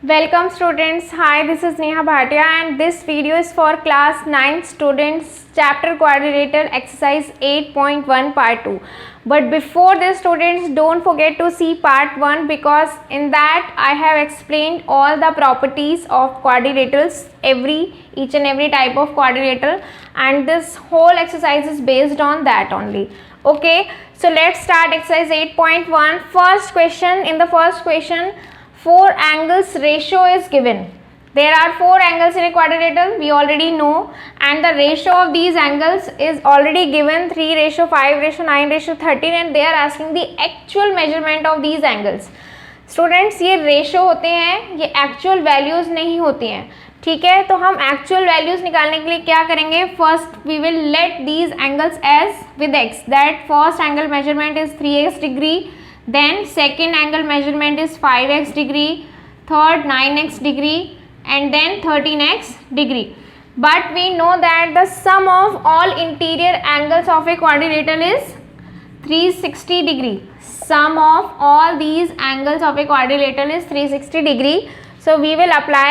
Welcome students. Hi, this is Neha Bhatia and this video is for class 9 students, chapter quadrilateral exercise 8.1 part 2. But before this students, don't forget to see part 1 because in that I have explained all the properties of quadrilaterals, each and every type of quadrilateral, and this whole exercise is based on that only. Okay, so let's start exercise 8.1. In the first question, 4 angles ratio is given. There are 4 angles in a quadrilateral, we already know, and the ratio of these angles is already given 3:5:9:13, and they are asking the actual measurement of these angles. Students, ये ratio होते हैं, ये actual values नहीं होती हैं, ठीक है। तो हम एक्चुअल वैल्यूज निकालने के लिए क्या करेंगे, first we will let these angles as with x, that first angle measurement is 3x degree, then second angle measurement is 5x degree, third 9x degree, and then 13x degree. But we know that the sum of all interior angles of a quadrilateral is 360 degree. Sum of all these angles of a quadrilateral is 360 degree. So we will apply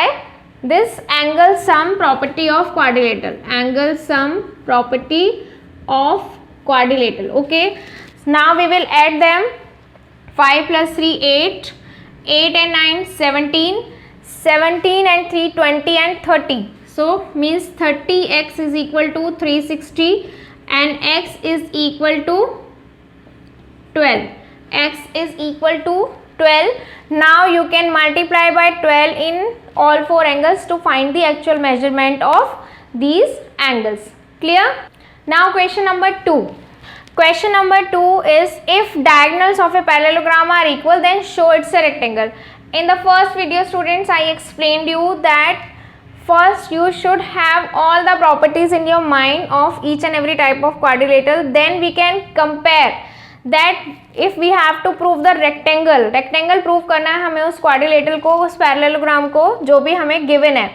this angle sum property of quadrilateral. Angle sum property of quadrilateral. Okay. Now we will add them. 5 plus 3 8, 8 and 9 17, 17 and 3 20 and 30. So means 30x is equal to 360 and x is equal to 12. X is equal to 12. Now you can multiply by 12 in all 4 angles to find the actual measurement of these angles. Clear? Now question number 2. Question number 2 is, if diagonals of a parallelogram are equal, then show it's a rectangle. In the first video students, I explained you that first you should have all the properties in your mind of each and every type of quadrilateral, then we can compare that if we have to prove the rectangle prove करना है हमें उस quadrilateral को, उस parallelogram को, जो भी हमें given है,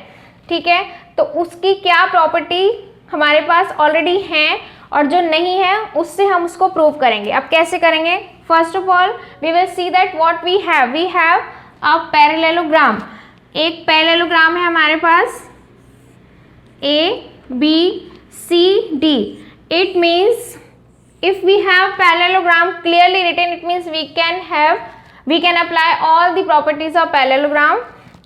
ठीक है। तो उसकी क्या प्रॉपर्टी हमारे पास ऑलरेडी हैं और जो नहीं है उससे हम उसको प्रूव करेंगे। अब कैसे करेंगे, first of all we will see that what we have a parallelogram. एक पैरेललोग्राम है हमारे पास ABCD. It means if we have parallelogram clearly written, it means we can apply all the properties of parallelogram,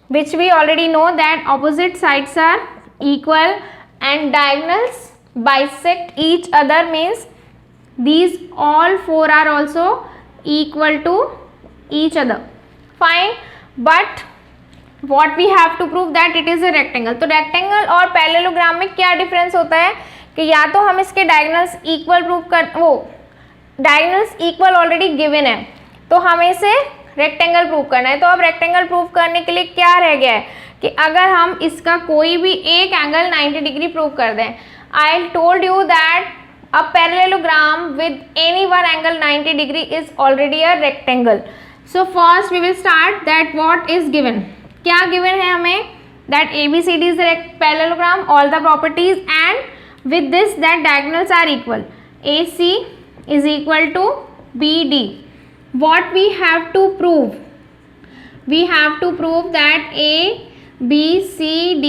which we already know that opposite sides are equal and diagonals bisect each other, means these all 4 are also equal to each other. Fine. But what we have to prove that it is a rectangle. तो rectangle और parallelogram में क्या difference होता है कि या तो हम इसके diagonals equal prove diagonals equal already given है, तो हमें इसे rectangle prove करना है। तो अब rectangle prove करने के लिए क्या रह गया है कि अगर हम इसका कोई भी एक एंगल 90 डिग्री प्रूव कर दें, I told you that a parallelogram with any one angle 90 degree is already a rectangle. So first we will start that what is given. क्या given है हमें, that ABCD is a parallelogram, all the properties, and with this that diagonals are equal. AC is equal to BD. What we have to prove? We have to prove that ABCD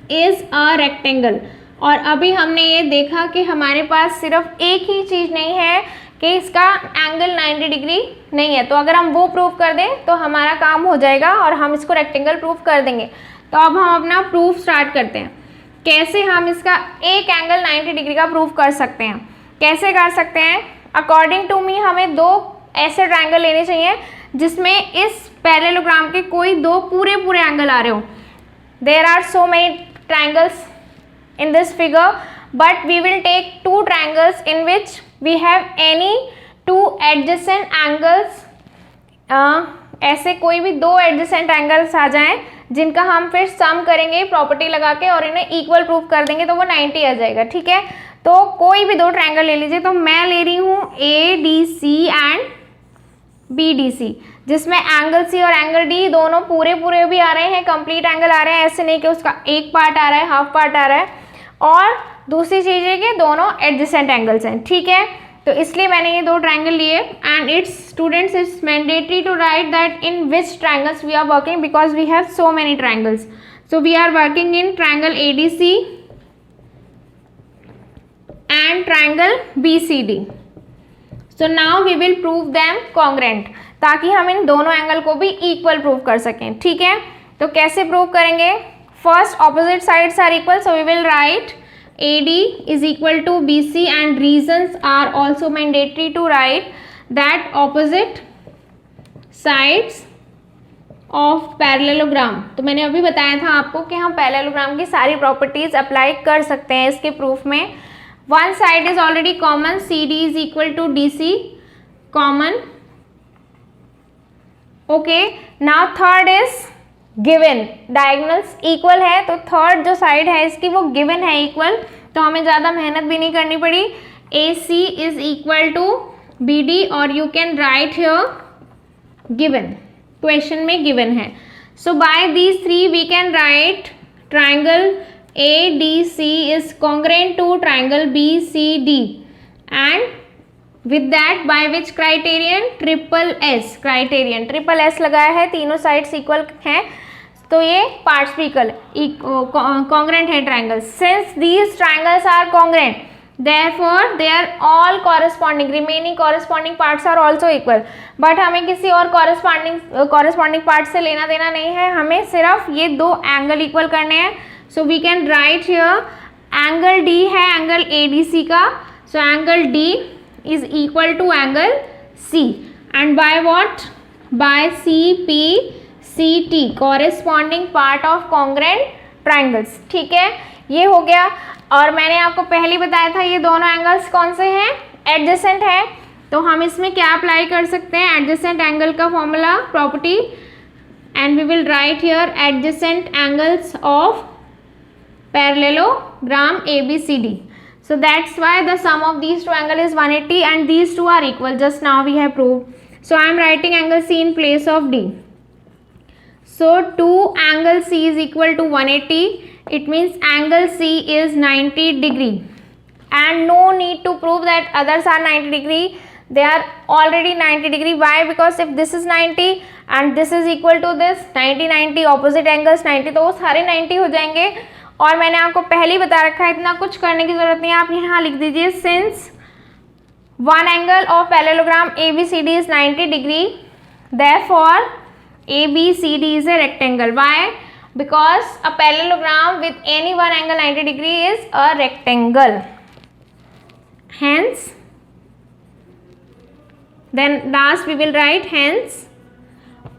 is a rectangle. और अभी हमने ये देखा कि हमारे पास सिर्फ एक ही चीज़ नहीं है कि इसका एंगल 90 डिग्री नहीं है, तो अगर हम वो प्रूव कर दें तो हमारा काम हो जाएगा और हम इसको रेक्टेंगल प्रूव कर देंगे। तो अब हम अपना प्रूफ स्टार्ट करते हैं। कैसे हम इसका एक एंगल 90 डिग्री का प्रूफ कर सकते हैं, कैसे कर सकते हैं, अकॉर्डिंग टू मी हमें 2 ऐसे ट्रायंगल लेने चाहिए जिसमें इस पैरेललोग्राम के कोई 2 पूरे एंगल आ रहे हो। There are so many triangles in this figure, but we will take 2 triangles in which we have any 2 adjacent angles. ऐसे कोई भी 2 adjacent angles आ जाएं जिनका हम फिर सम करेंगे प्रॉपर्टी लगा के और इन्हें इक्वल प्रूफ कर देंगे तो वो 90 आ जाएगा, ठीक है। तो कोई भी 2 ट्रायंगल ले लीजिए। तो मैं ले रही हूँ ADC एंड BDC, जिसमें एंगल C और एंगल D दोनों पूरे भी आ रहे हैं, कंप्लीट एंगल आ रहे हैं, ऐसे नहीं कि उसका एक पार्ट आ रहा है, हाफ पार्ट आ रहा है। और दूसरी चीज़ है कि दोनों एडजेसेंट एंगल्स हैं, ठीक है। तो इसलिए मैंने ये दो ट्रायंगल लिए and it's students it's mandatory to write that in which triangles we are working because we have so many triangles. So we are working in triangle ADC and triangle BCD. So now we will prove them congruent, ताकि हम इन दोनों angle को भी equal prove कर सकें. ठीक है, तो कैसे प्रूव करेंगे? First opposite sides are equal, so we will write AD is equal to BC and reasons are also mandatory to write that opposite sides of parallelogram. तो मैंने अभी बताया था आपको कि हम पैरेललोग्राम की सारी प्रॉपर्टीज अप्लाई कर सकते हैं इसके प्रूफ में. One side is already common, CD is equal to DC, common. Okay, now third is given. Diagonals equal है तो third जो side है इसकी वो given है equal, तो हमें ज़्यादा मेहनत भी नहीं करनी पड़ी. AC is equal to BD और you can write here given. Question में given है. So by these three we can write triangle ADC is congruent to triangle BCD and with that by which criterion? Triple S criterion. Triple S लगाया है, तीनों sides equal हैं तो ये parts भी equal congruent है triangle. Since these triangles are congruent therefore they are all corresponding, remaining corresponding parts are also equal. But हमें किसी और corresponding पार्ट से लेना देना नहीं है, हमें सिर्फ ये दो एंगल इक्वल करने हैं. So we can write here angle D है angle ADC का, so angle D is equal to angle C and by what? By CPCT corresponding part of congruent triangles. ठीक है, ये हो गया. और मैंने आपको पहले बताया था ये दोनों एंगल्स कौन से हैं? एडजेसेंट है. तो हम इसमें क्या अप्लाई कर सकते हैं? एडजेसेंट एंगल का formula property and we will write here adjacent angles of parallelogram ABCD. So that's why the sum of these two angles is 180 and these two are equal. Just now we have proved. So I am writing angle C in place of D. So 2 angle C is equal to 180. It means angle C is 90 degree. And no need to prove that others are 90 degree. They are already 90 degree. Why? Because if this is 90 and this is equal to this 90 90 opposite angles 90 तो वो सारे 90 हो जाएंगे. और मैंने आपको पहले ही बता रखा है, इतना कुछ करने की जरूरत नहीं है. आप यहाँ लिख दीजिए since one angle of parallelogram ABCD is 90 degree therefore ABCD is a rectangle. Why? Because a parallelogram with any one angle 90 degree is a rectangle. Hence, then last we will write hence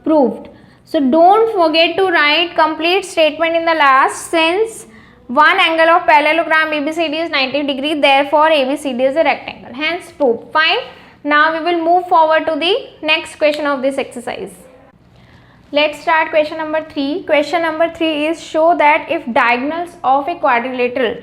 proved. So don't forget to write complete statement in the last. Since one angle of parallelogram ABCD is 90 degree therefore ABCD is a rectangle. Hence proved. Fine. Now we will move forward to the next question of this exercise. Let's start question number 3. Question number 3 is show that if diagonals of a quadrilateral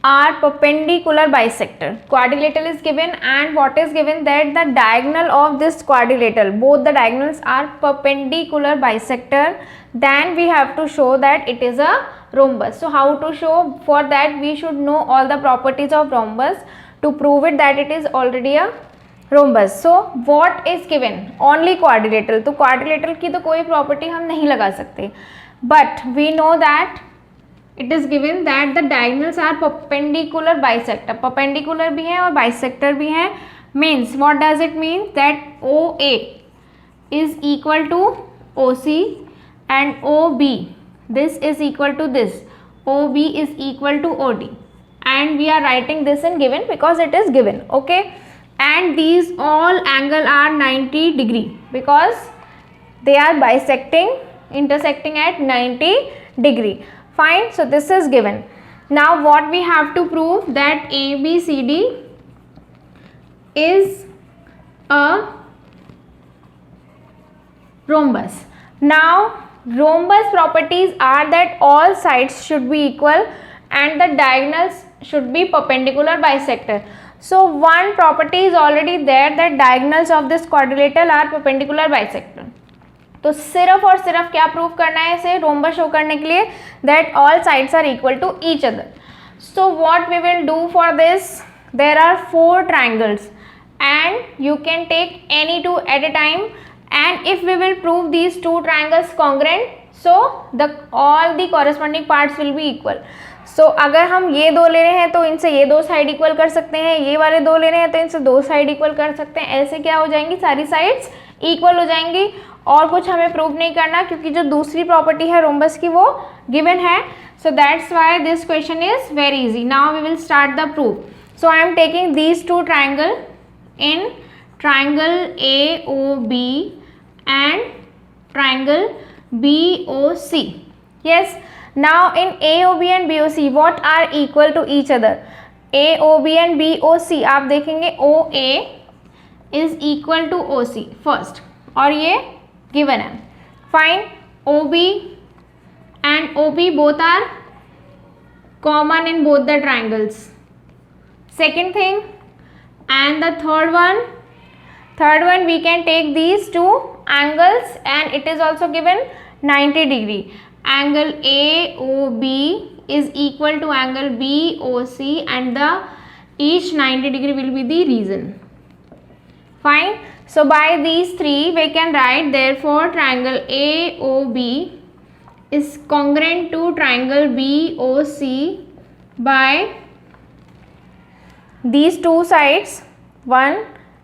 are perpendicular bisector. Quadrilateral is given and what is given? That the diagonal of this quadrilateral, both the diagonals are perpendicular bisector, then we have to show that it is a rhombus. So how to show? For that we should know all the properties of rhombus to prove it that it is already a rhombus. So what is given? Only quadrilateral. तो quadrilateral की तो कोई property हम नहीं लगा सकते, but we know that it is given that the diagonals are perpendicular bisector. Perpendicular भी है और bisector भी है. Means what does it mean? That OA is equal to OC and OB. This is equal to this. OB is equal to OD. And we are writing this in given because it is given. Okay. And these all angle are 90 degree because they are intersecting at 90 degree. Fine. So this is given. Now what we have to prove? That ABCD is a rhombus. Now rhombus properties are that all sides should be equal and the diagonals should be perpendicular bisector. So one property is already there that diagonals of this quadrilateral are perpendicular bisector. तो सिर्फ और सिर्फ क्या prove करना है इसे rhombus show करने के लिए? That all sides are equal to each other. So what we will do for this? There are 4 triangles and you can take any two at a time, and if we will prove these two triangles congruent, so all the corresponding parts will be equal. So अगर हम ये दो ले रहे हैं तो इनसे ये दो साइड इक्वल कर सकते हैं, ये वाले दो ले रहे हैं तो इनसे दो साइड इक्वल कर सकते हैं, ऐसे क्या हो जाएंगी, सारी साइड्स इक्वल हो जाएंगी, और कुछ हमें प्रूव नहीं करना क्योंकि जो दूसरी प्रॉपर्टी है रोम्बस की वो गिवन है. So that's why this question is very easy. Now we will start the proof. So I am taking these two triangle in triangle AOB and triangle BOC. Yes, now in AOB and BOC what are equal to each other? AOB and BOC आप देखेंगे OA is equal to OC first, और ये given है. Fine, OB and OB both are common in both the triangles. Second thing, and the third one we can take these two angles and it is also given 90 degree. Angle AOB is equal to angle BOC and the each 90 degree will be the region. Fine. So by these three we can write, therefore triangle AOB is congruent to triangle BOC by these two sides 1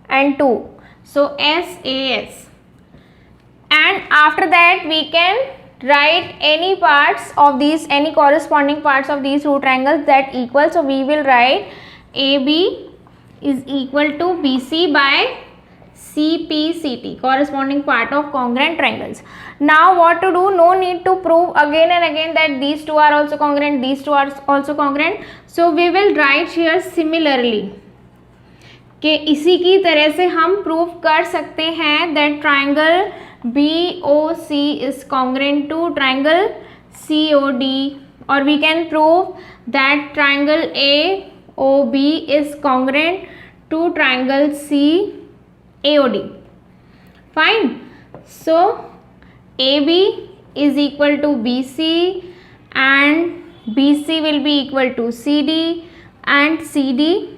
and 2, so SAS, and after that we can write any parts of these, any corresponding parts of these two triangles that equal. So we will write AB is equal to BC by CPCT, corresponding part of congruent triangles. Now what to do? No need to prove again and again that these two are also congruent, these two are also congruent. So we will write here similarly कि इसी की तरह से हम prove कर सकते हैं that triangle BOC is congruent to triangle COD, or we can prove that triangle AOB is congruent to triangle CAOD. Fine. So AB is equal to BC and BC will be equal to CD and CD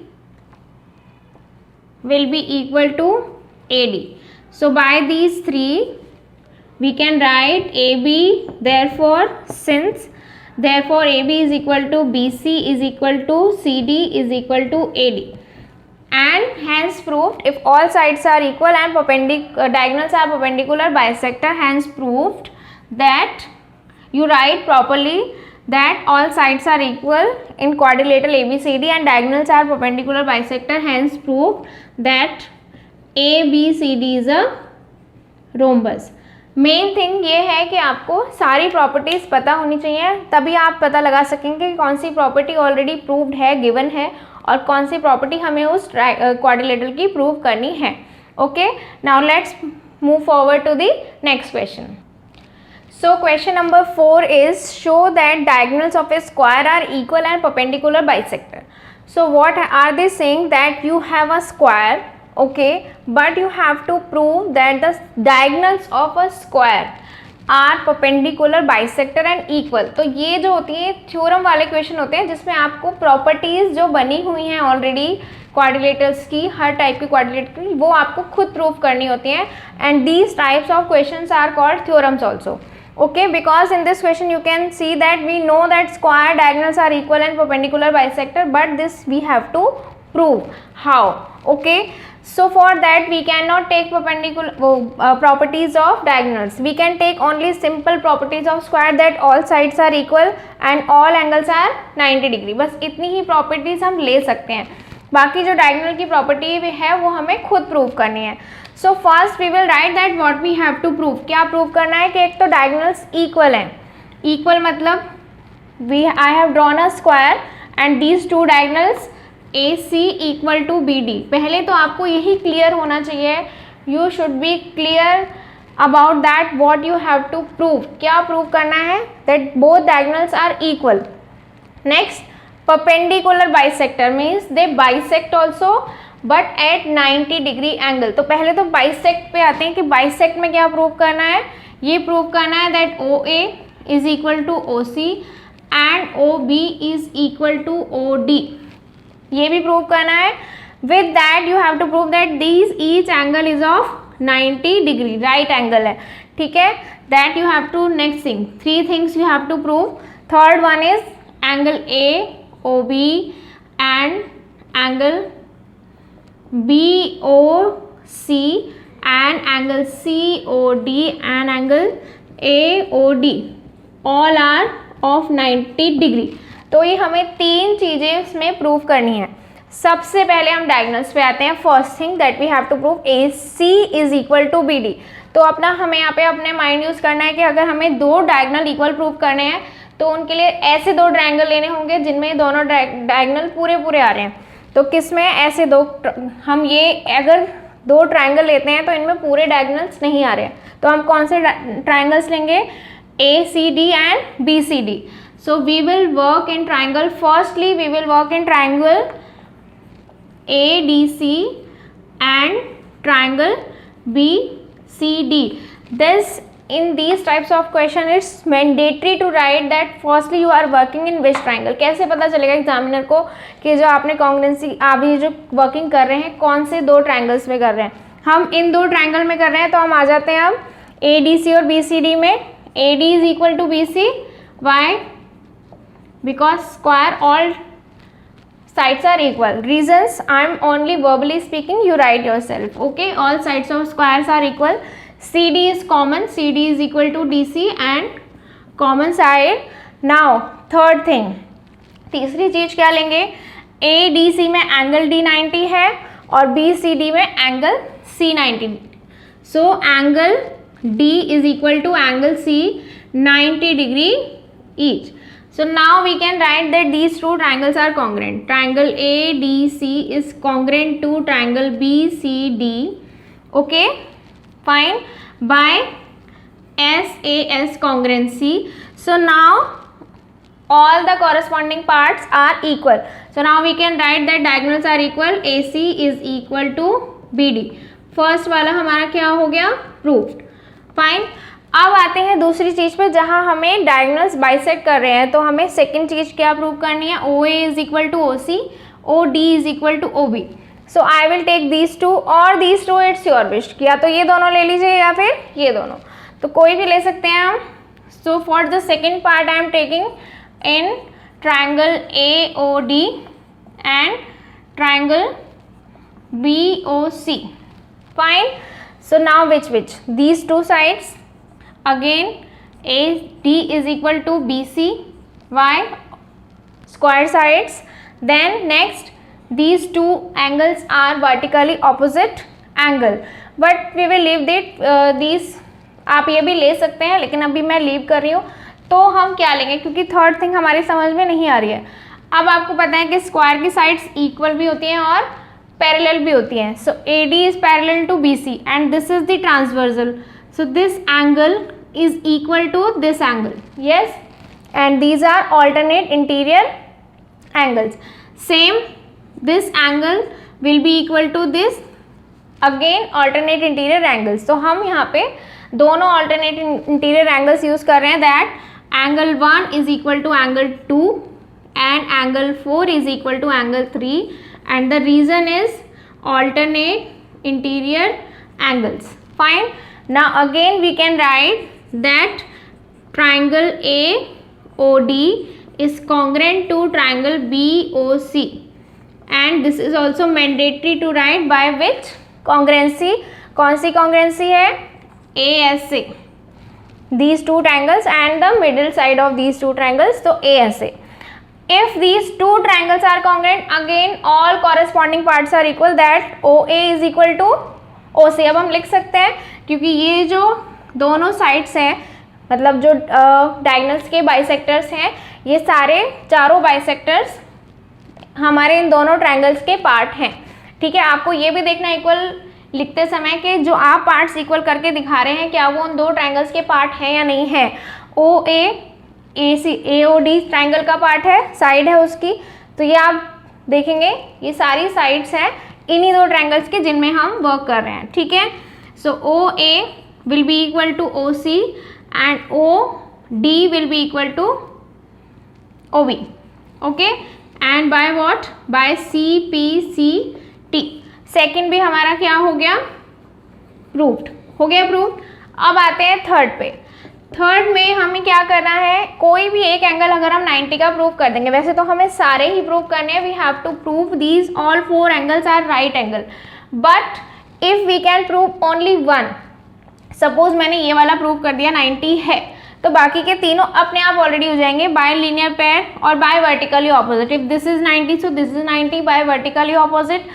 will be equal to AD. So by these three we can write AB, therefore AB is equal to BC is equal to CD is equal to AD, and hence proved if all sides are equal and diagonals are perpendicular bisector, hence proved that you write properly that all sides are equal in quadrilateral ABCD and diagonals are perpendicular bisector, hence proved that ABCD is a rhombus. Main thing ये है कि आपको सारी properties पता होनी चाहिए, तभी आप पता लगा सकेंगे कि कौन सी प्रॉपर्टी ऑलरेडी प्रूव्ड है, गिवन है, और कौन सी प्रॉपर्टी हमें उस क्वाड्रिलेटरल की प्रूव करनी है. Okay, now let's move forward to the next question. So question number 4 is show that diagonals of a square are equal and perpendicular bisector. So what are they saying? That you have a square, okay, but you have to prove that the diagonals of a square are perpendicular bisector and equal. तो ये जो होती है theorem वाले question होते हैं जिसमें आपको प्रॉपर्टीज जो बनी हुई हैं ऑलरेडी क्वाड्रिलेटर्स की, हर टाइप की क्वाड्रिलेटर की, वो आपको खुद प्रूव करनी होती हैं. And these types of questions are called theorems also. Okay, because in this question you can see that we know that square diagonals are equal and perpendicular bisector, but this we have to prove. How? Okay, so for that we cannot take perpendicular properties of diagonals. We can take only simple properties of square, that all sides are equal and all angles are 90 degree. बस इतनी ही properties हम ले सकते हैं, बाकी जो diagonal की property है वो हमें खुद prove करनी है. So first we will write that what we have to prove. क्या प्रूव करना है कि एक तो डायगोनल्स इक्वल हैं. इक्वल मतलब I have drawn a square and these two diagonals AC equal to BD. पहले तो आपको यही क्लियर होना चाहिए, you should be clear about that what you have to prove. क्या प्रूव करना है? That both diagonals are equal. Next, perpendicular bisector means they bisect also but at 90 degree angle. तो पहले तो बाइसेक्ट पे आते हैं कि बाइसेक्ट में क्या प्रूव करना है. ये प्रूव करना है that OA is equal to OC and OB is equal to OD. ये भी प्रूव करना है With that you have to prove that these each angle is of 90 degree, right angle है, ठीक है. That you have to next thing, 3 things you have to prove. Third one is angle AOB and angle BOC and angle COD and angle AOD all are of 90 degree. तो ये हमें 3 चीज़ें इसमें prove करनी है. सबसे पहले हम डायगोनल्स पे आते हैं. First thing that we have to prove AC is equal to BD. तो अपना हमें यहाँ पे अपने माइंड यूज़ करना है कि अगर हमें 2 डायगोनल इक्वल प्रूव करने हैं तो उनके लिए ऐसे 2 ट्रायंगल लेने होंगे जिनमें दोनों डायगोनल पूरे पूरे आ रहे हैं. तो किस में ऐसे 2 हम ये अगर 2 ट्रायंगल लेते हैं तो इनमें पूरे डायगोनल्स नहीं आ रहे हैं. तो हम कौन से ट्रायंगल्स लेंगे? ACD and BCD. So we will work in triangle. Firstly we will work in triangle ADC and triangle BCD. This in these types of question it's mandatory to write that firstly you are working in which triangle. कैसे पता चलेगा examiner को कि जो आपने congruency अभी जो working कर रहे हैं कौन से 2 ट्रायंगल्स में कर रहे हैं. हम इन 2 ट्रायंगल में कर रहे हैं तो हम आ जाते हैं अब ADC और BCD में. AD is equal to BC. Why? Because square all sides are equal. Reasons I'm only verbally speaking, you write yourself. Okay, all sides of squares are equal. CD is common. CD is equal to DC and common side. Now third thing, तीसरी चीज क्या लेंगे? ADC में angle D 90 है और BCD में angle C 90. So angle D is equal to angle C 90 degree each. So now we can write that these 2 triangles are congruent. Triangle ADC is congruent to triangle BCD. Okay, fine. By SAS congruency. So now all the corresponding parts are equal. So now we can write that diagonals are equal. AC is equal to BD. First वाला हमारा क्या हो गया? Proved. Fine. अब आते हैं दूसरी चीज पे जहां हमें डायगोनल्स बाइसेक्ट कर रहे हैं. तो हमें सेकंड चीज क्या प्रूव करनी है? OA is equal to OC, OD is equal to OB. So I will take these 2 और दीज 2 इट्स योर विश. या तो ये दोनों ले लीजिए या फिर ये दोनों, तो कोई भी ले सकते हैं हम. So for the second part I am taking in triangle AOD and triangle BOC. Fine. So now which these 2 sides again AD is equal to BC. Why? Square sides. Then next these 2 angles are vertically opposite angle, but we will leave these. आप ये भी ले सकते हैं लेकिन अभी मैं leave कर रही हूँ. तो हम क्या लेंगे क्योंकि थर्ड थिंग हमारी समझ में नहीं आ रही है. अब आपको पता है कि स्क्वायर की साइड्स इक्वल भी होती हैं और पैरेलल भी होती हैं. So AD is parallel to BC and this is the transversal. So this angle is equal to this angle. Yes, and these are alternate interior angles. Same this angle will be equal to this again alternate interior angles. तो हम यहाँ पे दोनों alternate interior angles use कर रहे हैं. That angle 1 is equal to angle 2 and angle 4 is equal to angle 3, and the reason is alternate interior angles. Fine. Now again we can write that triangle AOD is congruent to triangle BOC, and this is also mandatory to write by which congruency. कौन सी congruency है? ASA. These 2 triangles and the middle side of these 2 triangles, so ASA. If these 2 triangles are congruent, again all corresponding parts are equal. That OA is equal to OC. अब हम लिख सकते हैं क्योंकि ये जो दोनों साइड्स हैं, मतलब जो डायगोनल्स के बाइसेक्टर्स हैं, ये सारे चारों बाइसेक्टर्स हमारे इन दोनों ट्रायंगल्स के पार्ट हैं. ठीक है, आपको ये भी देखना इक्वल लिखते समय कि जो आप पार्ट्स इक्वल करके दिखा रहे हैं क्या वो उन 2 ट्रायंगल्स के पार्ट हैं या नहीं है. OA AOD ट्राइंगल का पार्ट है, साइड है उसकी. तो ये आप देखेंगे ये सारी साइड्स हैं इन्हीं 2 ट्राइंगल्स के जिनमें हम वर्क कर रहे हैं. ठीक है. So OA will be equal to OC and OD will be equal to OB. Okay, and by what? By CPC T. Second भी हमारा क्या हो गया, प्रूव्ड हो गया, प्रूव्ड। अब आते हैं थर्ड पे। थर्ड में हमें क्या करना है, कोई भी एक एंगल अगर हम 90 का प्रूव कर देंगे, वैसे तो हमें सारे ही प्रूव करने हैं, we have to prove these all 4 angles are right angle, but if we can prove only one, suppose मैंने ये वाला प्रूव कर दिया 90 है, तो बाकी के तीनों अपने आप ऑलरेडी हो जाएंगे बाय लीनियर पेयर और by vertically opposite. If this is 90 so this is 90 by vertically opposite,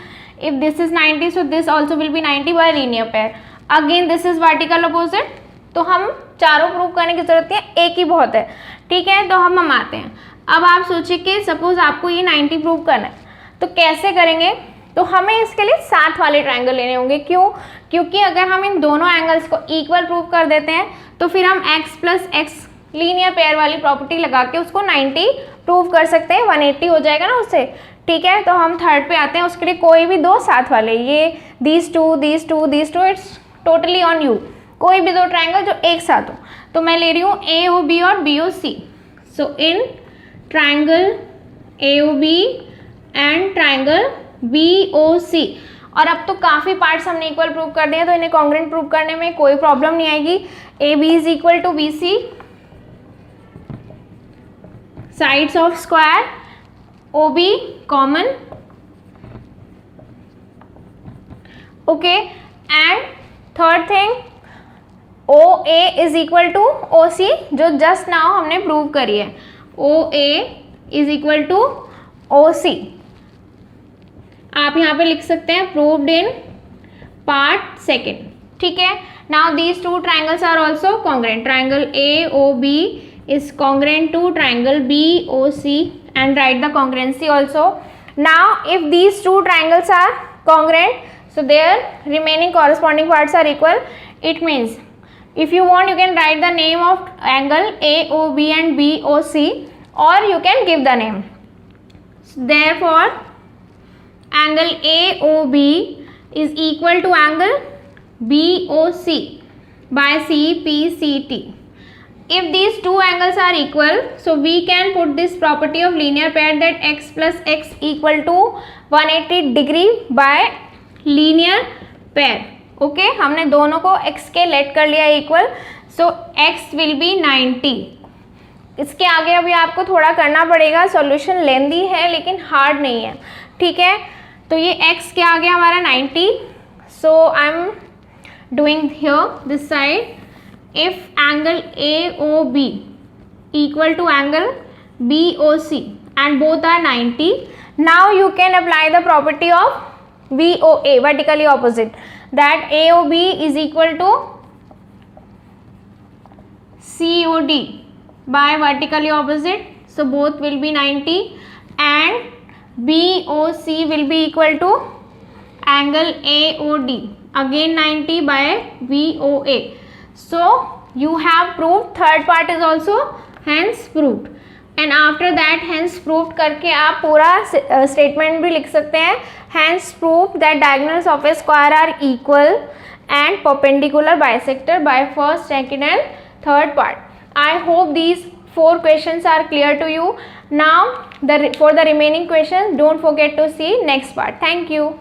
if this is 90 so this also will be 90 by linear pair, again this is vertical opposite. तो हम चारों prove करने की जरूरत है, एक ही बहुत है, ठीक है। तो हम आते हैं, अब आप सोचिए कि सपोज आपको ये 90 प्रूव करना है, तो कैसे करेंगे, तो हमें इसके लिए साथ वाले ट्रायंगल लेने होंगे। क्यों, क्योंकि अगर हम इन दोनों एंगल्स को इक्वल प्रूव कर देते हैं तो फिर हम x plus x linear pair वाली प्रॉपर्टी लगा के उसको 90 प्रूव कर सकते हैं, 180 हो जाएगा ना उससे, ठीक है। तो हम थर्ड पे आते हैं, उसके लिए कोई भी दो साथ वाले, ये these two, it's totally on you, कोई भी दो ट्रायंगल जो एक साथ हो। तो मैं ले रही हूँ AOB और BOC। So in triangle AOB and triangle BOC, और अब तो काफ़ी पार्ट्स हमने इक्वल प्रूव कर दिए, तो इन्हें कॉन्ग्रुएंट प्रूव करने में कोई प्रॉब्लम नहीं आएगी। AB is equal to BC, sides of square OB common, okay. And third thing OA is equal to OC, जो जस्ट नाउ हमने प्रूव करी है, OA is equal to OC। आप यहाँ पे लिख सकते हैं प्रूव्ड इन पार्ट सेकेंड, ठीक है। Now these two triangles are also congruent, triangle AOB is congruent to triangle BOC and write the congruency also. Now if these two triangles are congruent, so their remaining corresponding parts are equal. It means if you want you can write the name of angle AOB and BOC, or you can give the name. Therefore angle AOB is equal to angle BOC by CPCT. If these two angles are equal, so we can put this property of linear pair that x plus x equal to 180 degree by linear pair. Okay, हमने दोनों को x के late कर लिया equal, so x will be 90. इसके आगे अभी आपको थोड़ा करना पड़ेगा, सॉल्यूशन लेंदी है लेकिन हार्ड नहीं है, ठीक है। तो ये x के आगे हमारा 90, so I am doing here this side. If angle AOB equal to angle BOC and both are 90, now you can apply the property of VOA, vertically opposite, that AOB is equal to COD by vertically opposite, so both will be 90, and BOC will be equal to angle AOD, again 90 by VOA. So you have proved, third part is also hence proved, and after that hence proved करके आप पूरा statement भी लिख सकते हैं, hence proved that diagonals of a square are equal and perpendicular bisector by first, second and third part. I hope these 4 questions are clear to you. Now for the remaining questions don't forget to see next part. Thank you.